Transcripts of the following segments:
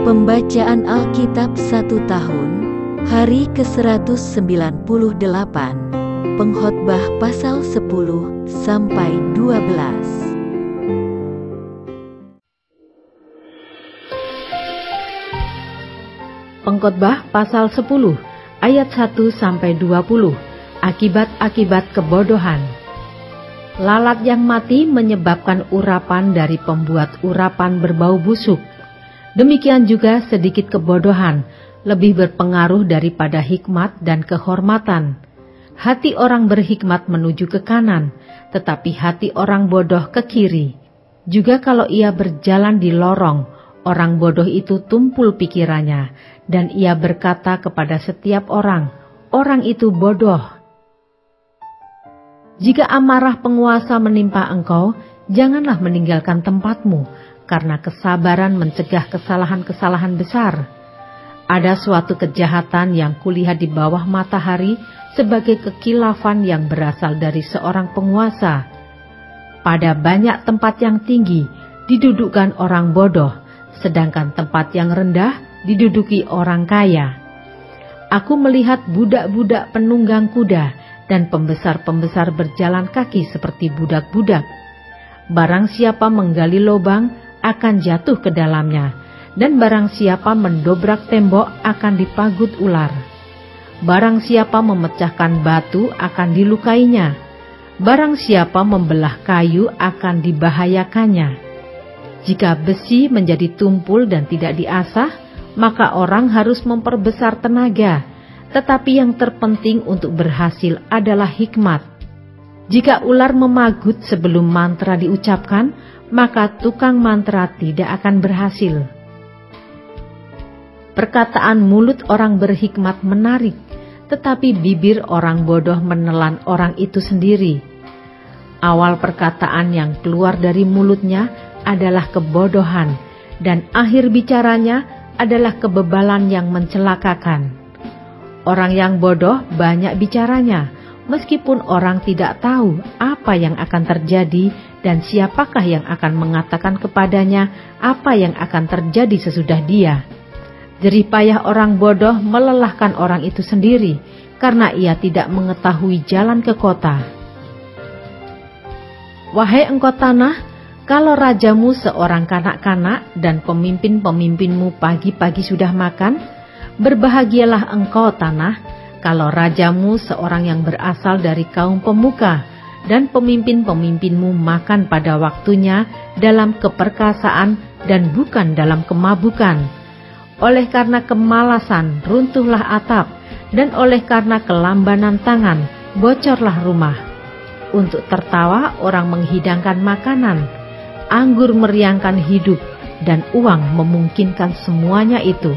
Pembacaan Alkitab 1 tahun, hari ke-198, Pengkhotbah pasal 10 sampai 12. Pengkhotbah pasal 10 ayat 1 sampai 20. Akibat-akibat kebodohan. Lalat yang mati menyebabkan urapan dari pembuat urapan berbau busuk. Demikian juga sedikit kebodohan lebih berpengaruh daripada hikmat dan kehormatan. Hati orang berhikmat menuju ke kanan, tetapi hati orang bodoh ke kiri. Juga kalau ia berjalan di lorong, orang bodoh itu tumpul pikirannya, dan ia berkata kepada setiap orang, orang itu bodoh. Jika amarah penguasa menimpa engkau, janganlah meninggalkan tempatmu, karena kesabaran mencegah kesalahan-kesalahan besar. Ada suatu kejahatan yang kulihat di bawah matahari sebagai kekilafan yang berasal dari seorang penguasa. Pada banyak tempat yang tinggi didudukkan orang bodoh, sedangkan tempat yang rendah diduduki orang kaya. Aku melihat budak-budak penunggang kuda dan pembesar-pembesar berjalan kaki seperti budak-budak. Barang siapa menggali lubang akan jatuh ke dalamnya, dan barang siapa mendobrak tembok akan dipagut ular. Barang siapa memecahkan batu akan dilukainya. Barang siapa membelah kayu akan dibahayakannya. Jika besi menjadi tumpul dan tidak diasah, maka orang harus memperbesar tenaga, tetapi yang terpenting untuk berhasil adalah hikmat. Jika ular memagut sebelum mantra diucapkan, maka tukang mantra tidak akan berhasil. Perkataan mulut orang berhikmat menarik, tetapi bibir orang bodoh menelan orang itu sendiri. Awal perkataan yang keluar dari mulutnya adalah kebodohan, dan akhir bicaranya adalah kebebalan yang mencelakakan. Orang yang bodoh banyak bicaranya, meskipun orang tidak tahu apa yang akan terjadi dan siapakah yang akan mengatakan kepadanya apa yang akan terjadi sesudah dia. Jerih payah orang bodoh melelahkan orang itu sendiri, karena ia tidak mengetahui jalan ke kota. Wahai engkau tanah, kalau rajamu seorang kanak-kanak dan pemimpin-pemimpinmu pagi-pagi sudah makan, berbahagialah engkau tanah, kalau rajamu seorang yang berasal dari kaum pemuka, dan pemimpin-pemimpinmu makan pada waktunya dalam keperkasaan dan bukan dalam kemabukan. Oleh karena kemalasan runtuhlah atap, dan oleh karena kelambanan tangan bocorlah rumah. Untuk tertawa orang menghidangkan makanan, anggur meriangkan hidup, dan uang memungkinkan semuanya itu.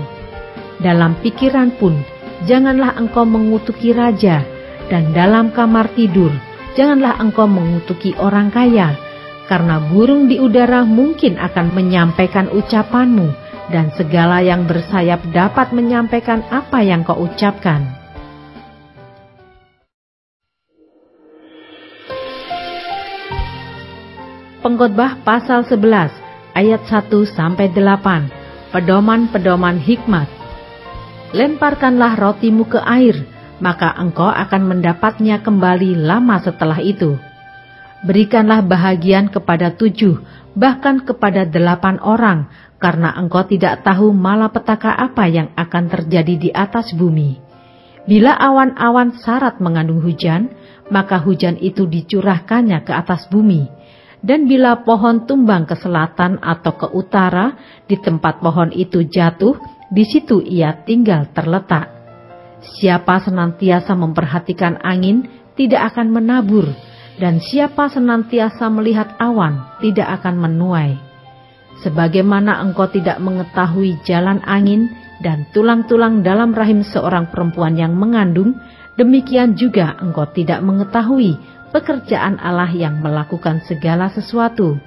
Dalam pikiran pun janganlah engkau mengutuki raja, dan dalam kamar tidur janganlah engkau mengutuki orang kaya, karena burung di udara mungkin akan menyampaikan ucapanmu, dan segala yang bersayap dapat menyampaikan apa yang kau ucapkan. Pengkhotbah pasal 11 ayat 1 sampai 8. Pedoman-pedoman hikmat. Lemparkanlah rotimu ke air, maka engkau akan mendapatnya kembali lama setelah itu. Berikanlah bahagian kepada 7, bahkan kepada 8 orang, karena engkau tidak tahu malapetaka apa yang akan terjadi di atas bumi. Bila awan-awan sarat mengandung hujan, maka hujan itu dicurahkannya ke atas bumi. Dan bila pohon tumbang ke selatan atau ke utara, di tempat pohon itu jatuh, di situ ia tinggal terletak. Siapa senantiasa memperhatikan angin tidak akan menabur, dan siapa senantiasa melihat awan tidak akan menuai. Sebagaimana engkau tidak mengetahui jalan angin dan tulang-tulang dalam rahim seorang perempuan yang mengandung, demikian juga engkau tidak mengetahui pekerjaan Allah yang melakukan segala sesuatu.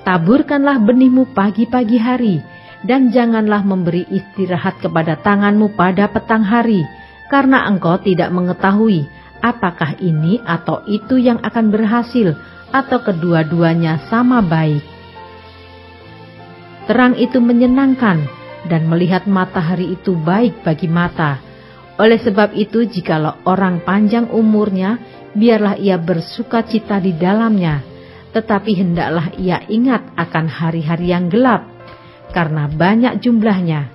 Taburkanlah benihmu pagi-pagi hari, dan janganlah memberi istirahat kepada tanganmu pada petang hari, karena engkau tidak mengetahui apakah ini atau itu yang akan berhasil, atau kedua-duanya sama baik. Terang itu menyenangkan, dan melihat matahari itu baik bagi mata. Oleh sebab itu, jikalau orang panjang umurnya, biarlah ia bersukacita di dalamnya. Tetapi hendaklah ia ingat akan hari-hari yang gelap, karena banyak jumlahnya.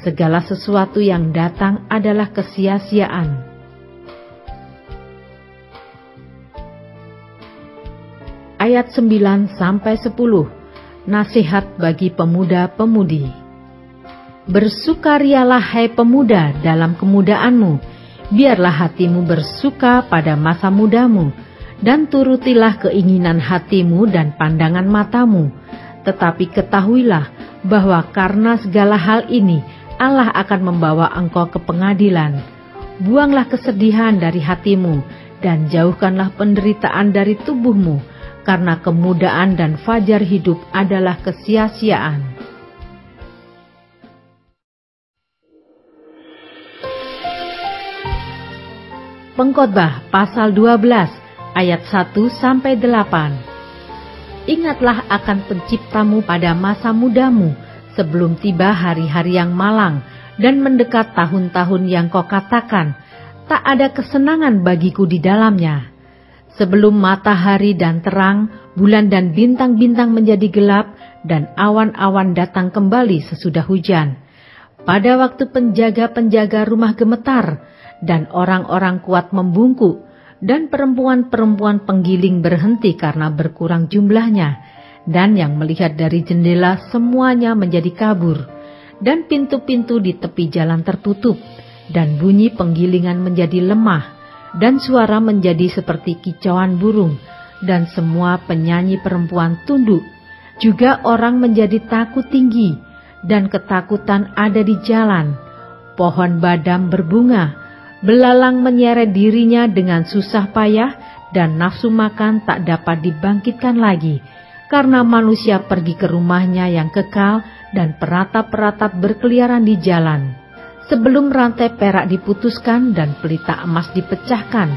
Segala sesuatu yang datang adalah kesia-siaan. Ayat 9-10, nasihat bagi pemuda-pemudi. Bersukarialah hai pemuda dalam kemudaanmu, biarlah hatimu bersuka pada masa mudamu, dan turutilah keinginan hatimu dan pandangan matamu. Tetapi ketahuilah bahwa karena segala hal ini Allah akan membawa engkau ke pengadilan. Buanglah kesedihan dari hatimu, dan jauhkanlah penderitaan dari tubuhmu, karena kemudaan dan fajar hidup adalah kesia-siaan. Pengkhotbah pasal 12 ayat 1-8. Ingatlah akan penciptamu pada masa mudamu, sebelum tiba hari-hari yang malang dan mendekat tahun-tahun yang kau katakan, tak ada kesenangan bagiku di dalamnya. Sebelum matahari dan terang, bulan dan bintang-bintang menjadi gelap, dan awan-awan datang kembali sesudah hujan. Pada waktu penjaga-penjaga rumah gemetar, dan orang-orang kuat membungkuk, dan perempuan-perempuan penggiling berhenti karena berkurang jumlahnya, dan yang melihat dari jendela semuanya menjadi kabur, dan pintu-pintu di tepi jalan tertutup, dan bunyi penggilingan menjadi lemah, dan suara menjadi seperti kicauan burung, dan semua penyanyi perempuan tunduk. Juga orang menjadi takut tinggi, dan ketakutan ada di jalan. Pohon badam berbunga, belalang menyeret dirinya dengan susah payah, dan nafsu makan tak dapat dibangkitkan lagi, karena manusia pergi ke rumahnya yang kekal, dan peratap-peratap berkeliaran di jalan. Sebelum rantai perak diputuskan dan pelita emas dipecahkan,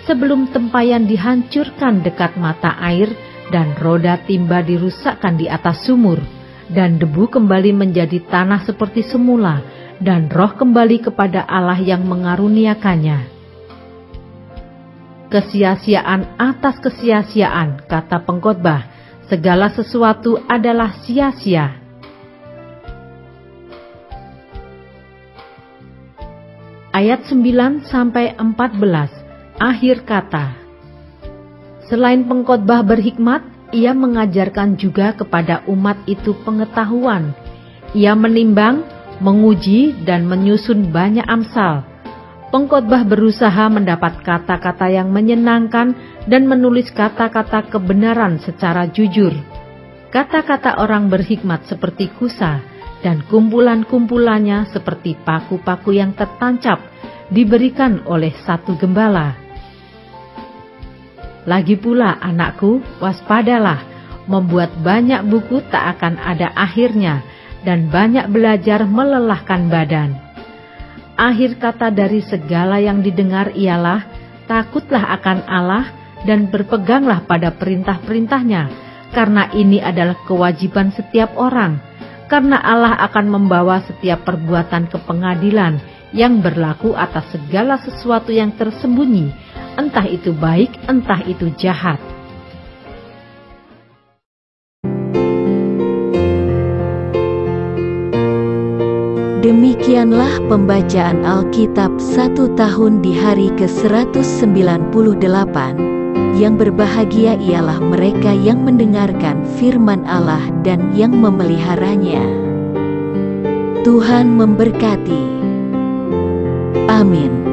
sebelum tempayan dihancurkan dekat mata air, dan roda timba dirusakkan di atas sumur, dan debu kembali menjadi tanah seperti semula, dan roh kembali kepada Allah yang mengaruniakannya. Kesia-siaan atas kesia-siaan, kata pengkhotbah, segala sesuatu adalah sia-sia. Ayat 9-14, akhir kata. Selain pengkhotbah berhikmat, ia mengajarkan juga kepada umat itu pengetahuan. Ia menimbang, menguji, dan menyusun banyak amsal. Pengkhotbah berusaha mendapat kata-kata yang menyenangkan dan menulis kata-kata kebenaran secara jujur. Kata-kata orang berhikmat seperti kusa, dan kumpulan-kumpulannya seperti paku-paku yang tertancap diberikan oleh satu gembala. Lagi pula anakku, waspadalah, membuat banyak buku tak akan ada akhirnya, dan banyak belajar melelahkan badan. Akhir kata dari segala yang didengar ialah, takutlah akan Allah dan berpeganglah pada perintah-perintahnya, karena ini adalah kewajiban setiap orang. Karena Allah akan membawa setiap perbuatan ke pengadilan yang berlaku atas segala sesuatu yang tersembunyi, entah itu baik, entah itu jahat. Demikianlah pembacaan Alkitab 1 tahun di hari ke-198. Yang berbahagia ialah mereka yang mendengarkan firman Allah dan yang memeliharanya. Tuhan memberkati. Amin.